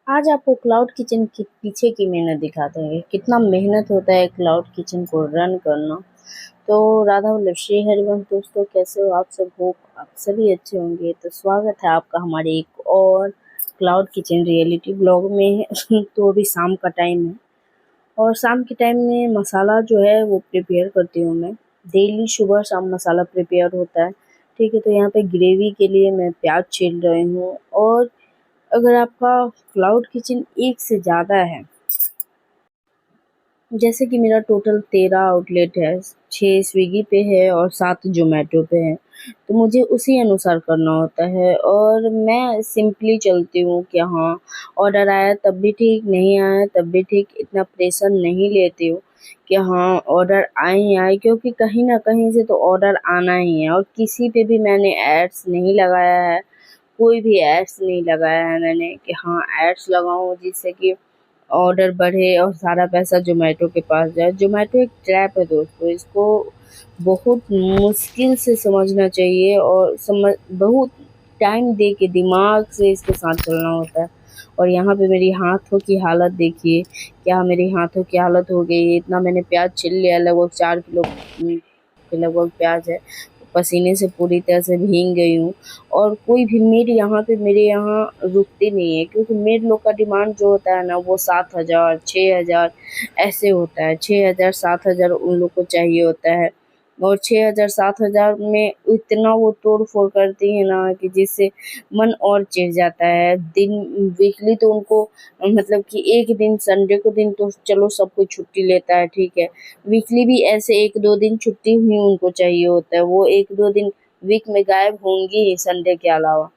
आज आपको cloud kitchen के पीछे की मेहनत दिखाते हैं, कितना मेहनत होता है क्लाउड किचन को रन करना। तो राधा वल्लभ श्री हरिवंश दोस्तों, कैसे हो आप सब? हो आप सभी अच्छे होंगे। तो स्वागत है आपका हमारे एक और क्लाउड किचन रियलिटी ब्लॉग में। तो अभी शाम का टाइम है और शाम के टाइम में मसाला जो है वो प्रिपेयर करती हूँ मैं। डेली सुबह शाम मसाला प्रिपेयर होता है। ठीक है, तो यहाँ पे ग्रेवी के लिए मैं प्याज छील रही हूँ। और अगर आपका क्लाउड किचन एक से ज़्यादा है, जैसे कि मेरा टोटल 13 आउटलेट है, 6 स्विगी पे है और 7 ज़ोमैटो पे है, तो मुझे उसी अनुसार करना होता है। और मैं सिंपली चलती हूँ कि हाँ, ऑर्डर आया तब भी ठीक, नहीं आया तब भी ठीक, इतना प्रेशर नहीं लेती हूँ कि हाँ ऑर्डर आए ही आए, क्योंकि कहीं न कहीं से तो ऑर्डर आना ही है। और किसी पे भी मैंने एड्स नहीं लगाया है, कोई भी एड्स नहीं लगाया है मैंने कि हाँ एड्स लगाऊँ जिससे कि ऑर्डर बढ़े और सारा पैसा ज़ोमैटो के पास जाए। ज़ोमैटो एक ट्रैप है दोस्तों, इसको बहुत मुश्किल से समझना चाहिए और बहुत टाइम दे के दिमाग से इसके साथ चलना होता है। और यहाँ पे मेरी हाथों की हालत देखिए, क्या मेरी हाथों की हालत हो गई है। इतना मैंने प्याज छील लिया, लगभग 4 किलो के लगभग प्याज है। पसीने से पूरी तरह से भीग गई हूँ। और कोई भी मेरे यहाँ रुकती नहीं है, क्योंकि मेड लोग का डिमांड जो होता है ना, वो 7,000 6,000 ऐसे होता है। 6,000 7,000 उन लोग को चाहिए होता है। और 6,000 7,000 में इतना वो तोड़ फोड़ करती है ना कि जिससे मन और चिढ़ जाता है। दिन वीकली तो उनको मतलब कि एक दिन संडे को दिन तो चलो सब कोई छुट्टी लेता है, ठीक है। वीकली भी ऐसे 1-2 दिन छुट्टी ही उनको चाहिए होता है। वो 1-2 दिन वीक में गायब होंगी ही संडे के अलावा।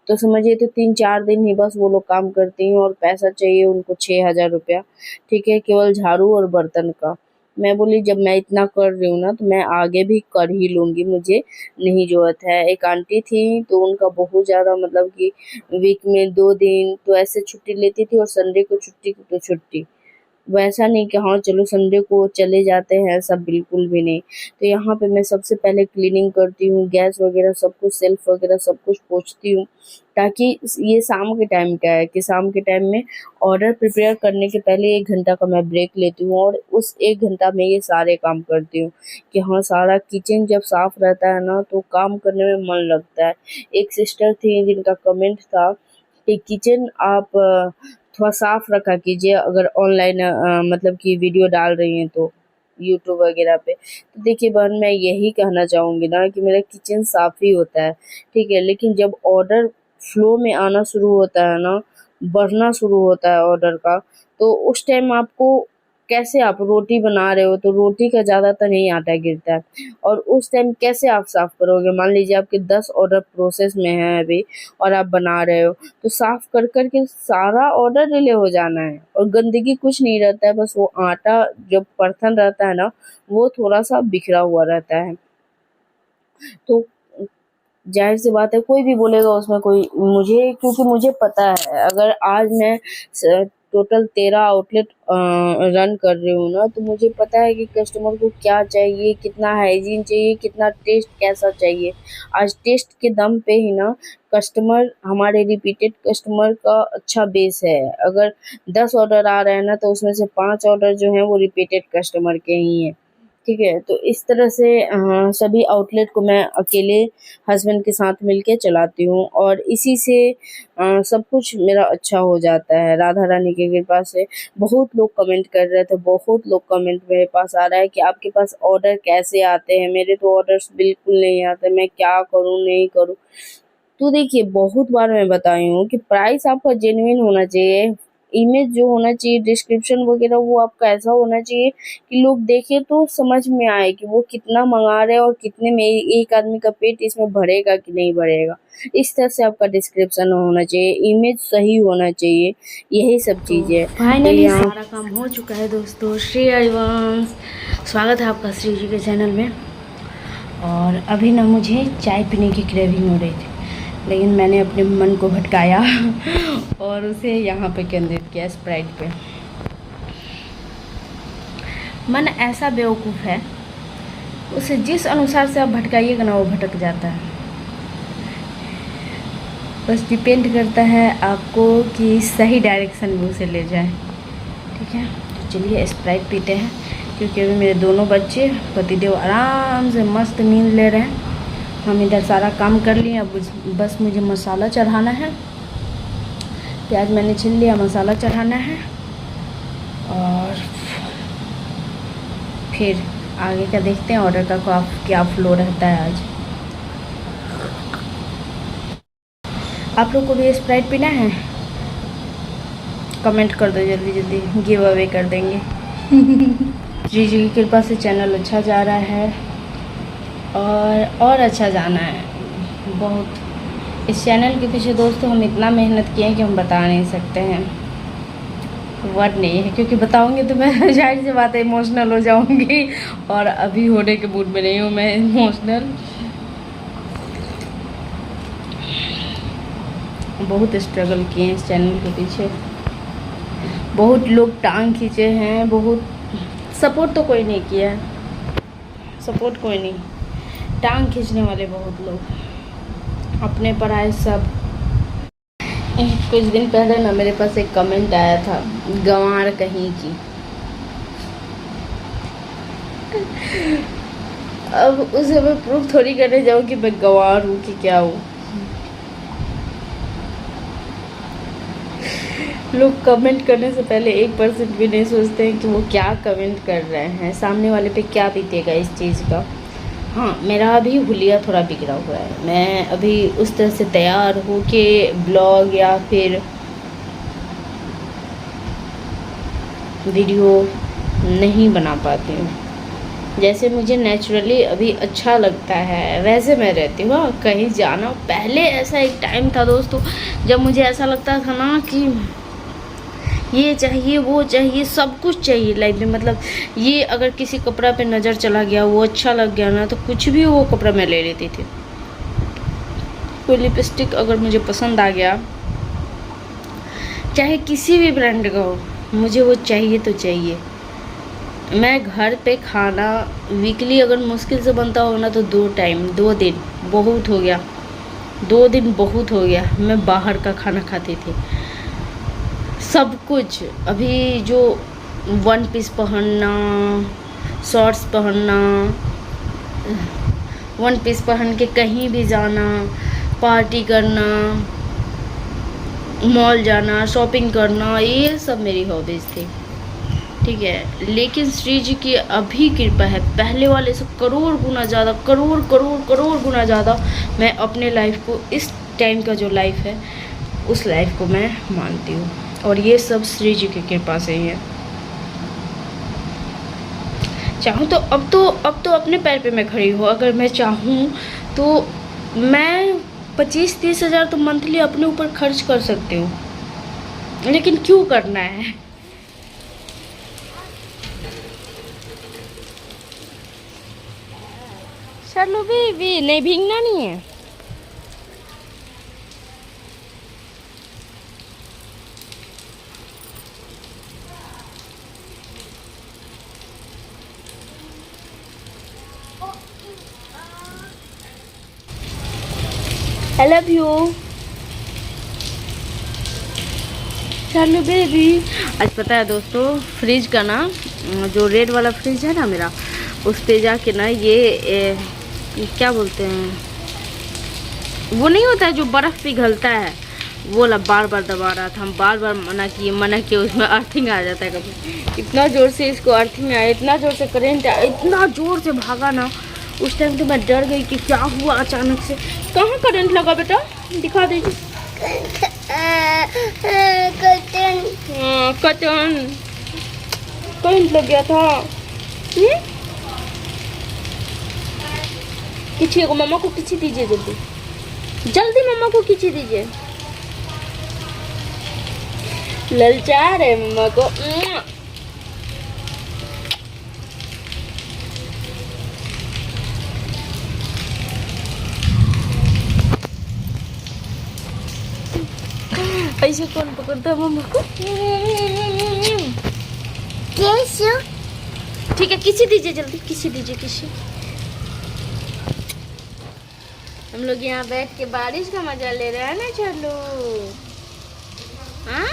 तो समझिए, तो 3-4 दिन ही बस वो लोग काम करती हैं और पैसा चाहिए उनको 6,000 रुपया, ठीक है, केवल झाड़ू और बर्तन का। मैं बोली जब मैं इतना कर रही हूँ ना, तो मैं आगे भी कर ही लूँगी, मुझे नहीं ज़रूरत है। एक आंटी थी तो उनका बहुत ज़्यादा मतलब कि वीक में 2 दिन तो ऐसे छुट्टी लेती थी और संडे को छुट्टी की तो छुट्टी। वैसा नहीं कि हाँ चलो संडे को चले जाते हैं सब, बिल्कुल भी नहीं। तो यहाँ पे मैं सबसे पहले क्लीनिंग करती हूँ, गैस वगैरह सब कुछ, सेल्फ वगैरह सब कुछ पोंछती हूँ, ताकि ये शाम के टाइम क्या है कि शाम के टाइम में ऑर्डर प्रिपेयर करने के पहले 1 घंटा का मैं ब्रेक लेती हूँ और उस 1 घंटा में ये सारे काम करती हूँ कि हाँ सारा किचन जब साफ रहता है ना तो काम करने में मन लगता है। एक सिस्टर थी जिनका कमेंट था कि किचन आप थोड़ा साफ रखा कीजिए अगर ऑनलाइन मतलब कि वीडियो डाल रही हैं तो यूट्यूब वगैरह पे। तो देखिए बहन, मैं यही कहना चाहूँगी ना कि मेरा किचन साफ ही होता है, ठीक है। लेकिन जब ऑर्डर फ्लो में आना शुरू होता है ना, बढ़ना शुरू होता है ऑर्डर का, तो उस टाइम आपको, कैसे आप रोटी बना रहे हो तो रोटी का ज़्यादातर नहीं आटा गिरता है, और उस टाइम कैसे आप साफ़ करोगे? मान लीजिए आपके 10 ऑर्डर प्रोसेस में हैं अभी और आप बना रहे हो, तो साफ़ कर के सारा ऑर्डर डिले हो जाना है और गंदगी कुछ नहीं रहता है, बस वो आटा जो परथन रहता है ना, वो थोड़ा-सा बिखरा हुआ रहता है। तो ज़ाहिर-सी बात है कोई भी बोलेगा उसमें कोई, मुझे क्योंकि मुझे पता है अगर आज मैं टोटल 13 आउटलेट रन कर रही हूँ ना, तो मुझे पता है कि कस्टमर को क्या चाहिए, कितना हाइजीन चाहिए, कितना टेस्ट कैसा चाहिए। आज टेस्ट के दम पे ही ना कस्टमर, हमारे रिपीटेड कस्टमर का अच्छा बेस है। अगर 10 ऑर्डर आ रहे हैं ना, तो उसमें से 5 ऑर्डर जो हैं वो रिपीटेड कस्टमर के ही हैं। ठीक है, तो इस तरह से सभी आउटलेट को मैं अकेले हस्बैंड के साथ मिलके चलाती हूँ और इसी से सब कुछ मेरा अच्छा हो जाता है राधा रानी की कृपा से। बहुत लोग कमेंट कर रहे थे, बहुत लोग कमेंट मेरे पास आ रहा है कि आपके पास ऑर्डर कैसे आते हैं? मेरे तो ऑर्डर्स बिल्कुल नहीं आते, मैं क्या करूँ, नहीं करूँ? तो देखिए, बहुत बार मैं बताई हूँ कि प्राइस आपका जेन्युइन होना चाहिए, इमेज जो होना चाहिए, डिस्क्रिप्शन वगैरह वो आपका ऐसा होना चाहिए कि लोग देखें तो समझ में आए कि वो कितना मँगा रहे हैं और कितने में एक आदमी का पेट इसमें भरेगा कि नहीं भरेगा। इस तरह से आपका डिस्क्रिप्शन होना चाहिए, इमेज सही होना चाहिए, यही सब तो चीज़ें। तो फाइनली यहाँ सारा काम हो चुका है दोस्तों। श्री हरिवंश, स्वागत है आपका श्री जी के चैनल में। और अभी ना मुझे चाय पीने की क्रेविंग हो रही थी, लेकिन मैंने अपने मन को भटकाया और उसे यहाँ पे केंद्रित किया, स्प्राइट पे। मन ऐसा बेवकूफ़ है, उसे जिस अनुसार से आप भटकाइएगा ना वो भटक जाता है। बस डिपेंड करता है आपको कि सही डायरेक्शन में उसे ले जाए। ठीक है, तो चलिए स्प्राइट पीते हैं, क्योंकि अभी मेरे दोनों बच्चे पतिदेव आराम से मस्त नींद ले रहे हैं। हम इधर सारा काम कर लिए, अब बस मुझे मसाला चढ़ाना है। प्याज मैंने छील लिया, मसाला चढ़ाना है और फिर आगे का देखते हैं ऑर्डर का क्या फ्लो रहता है आज। आप लोग को भी स्प्राइट पीना है? कमेंट कर दो जल्दी जल्दी, गिव अवे कर देंगे। जी जी की कृपा से चैनल अच्छा जा रहा है और अच्छा जाना है बहुत। इस चैनल के पीछे दोस्तों हम इतना मेहनत किए हैं कि हम बता नहीं सकते हैं, वर्ड नहीं है, क्योंकि बताऊंगी तो मैं जाहिर सी बात है इमोशनल हो जाऊंगी, और अभी होने के मूड में नहीं हूँ मैं इमोशनल। बहुत स्ट्रगल किए हैं इस चैनल के पीछे, बहुत लोग टांग खींचे हैं, बहुत सपोर्ट तो कोई नहीं किया है, सपोर्ट कोई नहीं, टांग खींचने वाले बहुत लोग अपने पर आए सब। कुछ दिन पहले ना मेरे पास एक कमेंट आया था, गंवार कहीं की। अब उसे मैं प्रूफ थोड़ी करने जाऊँ कि मैं गंवार हूँ कि क्या हूँ। लोग कमेंट करने से पहले 1% भी नहीं सोचते हैं कि वो क्या कमेंट कर रहे हैं, सामने वाले पे क्या बीतेगा इस चीज़ का। हाँ, मेरा अभी हुलिया थोड़ा बिगड़ा हुआ है, मैं अभी उस तरह से तैयार हूँ कि ब्लॉग या फिर वीडियो नहीं बना पाती हूँ। जैसे मुझे नेचुरली अभी अच्छा लगता है वैसे मैं रहती हूँ। कहीं जाना, पहले ऐसा एक टाइम था दोस्तों जब मुझे ऐसा लगता था ना कि ये चाहिए वो चाहिए, सब कुछ चाहिए लाइफ में। मतलब ये अगर किसी कपड़ा पे नज़र चला गया, वो अच्छा लग गया ना, तो कुछ भी वो कपड़ा मैं ले लेती थी। कोई लिपस्टिक अगर मुझे पसंद आ गया, चाहे किसी भी ब्रांड का हो, मुझे वो चाहिए तो चाहिए। मैं घर पे खाना वीकली अगर मुश्किल से बनता हो ना तो 2 टाइम, 2 दिन बहुत हो गया, 2 दिन बहुत हो गया मैं बाहर का खाना खाती थी। सब कुछ अभी जो 1 पीस पहनना, शॉर्ट्स पहनना, 1 पीस पहन के कहीं भी जाना, पार्टी करना, मॉल जाना, शॉपिंग करना, ये सब मेरी हॉबीज़ थी। ठीक है, लेकिन श्री जी की अभी कृपा है, पहले वाले से करोड़ गुना ज़्यादा, करोड़ गुना ज़्यादा मैं अपने लाइफ को, इस टाइम का जो लाइफ है उस लाइफ को मैं मानती हूँ, और ये सब श्री जी की कृपा से ही है। चाहूँ तो अब तो अपने पैर पे मैं खड़ी हूँ। अगर मैं चाहूँ तो मैं 25-30 हज़ार तो मंथली अपने ऊपर खर्च कर सकती हूँ, लेकिन क्यों करना है? चलो बेबी, नहीं भीगना नहीं है। I love you. चलो बेबी। आज पता है दोस्तों, फ्रिज का ना, जो रेड वाला फ्रिज है ना मेरा, उस पे जाके ना ये क्या बोलते हैं, वो नहीं होता है जो बर्फ़ पिघलता है, वो वाला बार बार दबा रहा था। हम बार बार मना किए, उसमें अर्थिंग आ जाता है कभी। इतना ज़ोर से इसको अर्थिंग आया, इतना ज़ोर से करंट आया, इतना ज़ोर से भागा ना, उस टाइम तो मैं डर गई कि क्या हुआ अचानक से। कहाँ करंट लगा बेटा, दिखा दीजिए। कटन करंट लग गया था। खींचिए को, मम्मा को खींची दीजिए जल्दी जल्दी, मम्मा को खींची दीजिए। ललचा रहे मम्मा को। ऐसे कौन पकड़ता है मम्मा को? कैसे? ठीक है, किसी दीजिए जल्दी, किसी दीजिए, किसी। हम लोग यहाँ बैठ के बारिश का मजा ले रहे हैं ना चलो। हाँ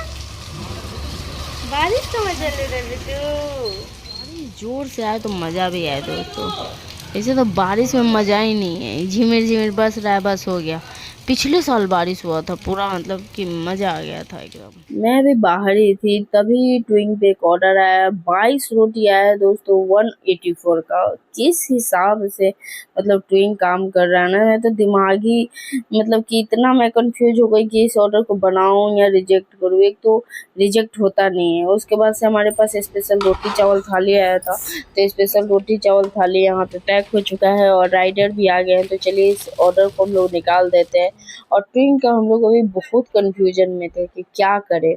बारिश का मजा ले रहे बेटू। बारिश जोर से आए तो मजा भी आए दोस्तों। ऐसे तो बारिश में मजा ही नहीं है, झिमिर झिमिर बस रहा है, बस हो गया। पिछले साल बारिश हुआ था पूरा, मतलब कि मजा आ गया था एकदम। मैं भी बाहर ही थी तभी ट्विंग पे एक ऑर्डर आया, 22 रोटी आया दोस्तों 184 का। किस हिसाब से मतलब ट्विंग काम कर रहा है ना, मैं तो दिमागी मतलब कि इतना मैं कंफ्यूज हो गई कि इस ऑर्डर को बनाऊं या रिजेक्ट करूं। एक तो रिजेक्ट होता नहीं है, उसके बाद से हमारे पास स्पेशल रोटी चावल थाली आया था, तो स्पेशल रोटी चावल थाली यहाँ पे पैक हो चुका है और राइडर भी आ गए हैं। तो चलिए इस ऑर्डर को हम लोग निकाल देते हैं। और ट्विंग का हम लोग अभी बहुत कंफ्यूजन में थे कि क्या करें।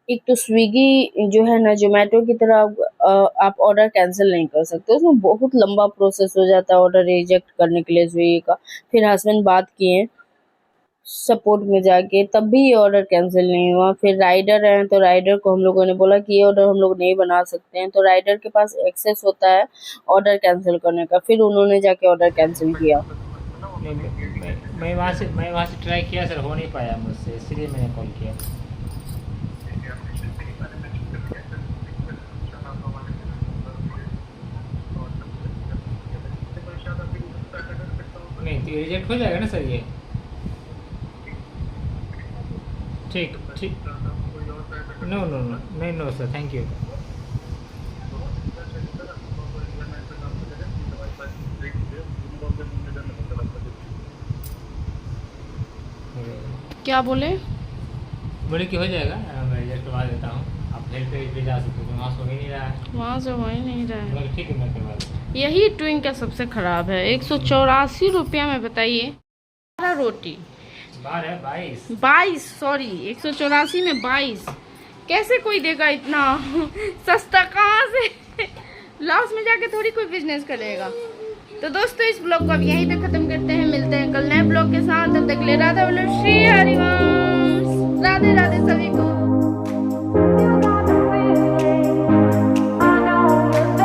एक तो स्विगी जो है ना, जोमेटो की तरह आप ऑर्डर कैंसिल नहीं कर सकते, उसमें बहुत लंबा प्रोसेस हो जाता है ऑर्डर रिजेक्ट करने के लिए स्विगी का। फिर हस्बैंड बात किए सपोर्ट में जाके, तब भी ये ऑर्डर कैंसिल नहीं हुआ। फिर राइडर है तो राइडर को हम लोगों ने बोला कि ये ऑर्डर हम लोग नहीं बना सकते हैं, तो राइडर के पास एक्सेस होता है ऑर्डर कैंसिल करने का। फिर उन्होंने जाके ऑर्डर कैंसिल किया। मैं वहाँ से ट्राई किया सर, हो नहीं पाया मुझसे, इसलिए मैंने कॉल किया। नहीं तो रिजेक्ट हो जाएगा ना सर ये। ठीक ठीक, नो नो नो नहीं, नो सर, थैंक यू। क्या बोले? बोले कि हो जाएगा, मैं रिजेक्ट करवा देता हूँ, आप हेल्प पेज पे जा सकते हो, वहाँ से हो ही नहीं रहा है। वहाँ से हो ही नहीं रहा है। बोले ठीक है मैं करवा दूँ। यही ट्विंग का सबसे खराब है। 184 रुपया में बताइए 12 रोटी। 22 सॉरी, 184 में 22। कैसे कोई देगा इतना सस्ता? कहाँ से? लॉस में जाके थोड़ी कोई बिजनेस करेगा। तो दोस्तों इस ब्लॉग को अब यहीं तक खत्म करते हैं, मिलते हैं कल नए ब्लॉग के साथ। तब तक ले राधा बोलो श्री हरिवंश, राधे राधे सभी को।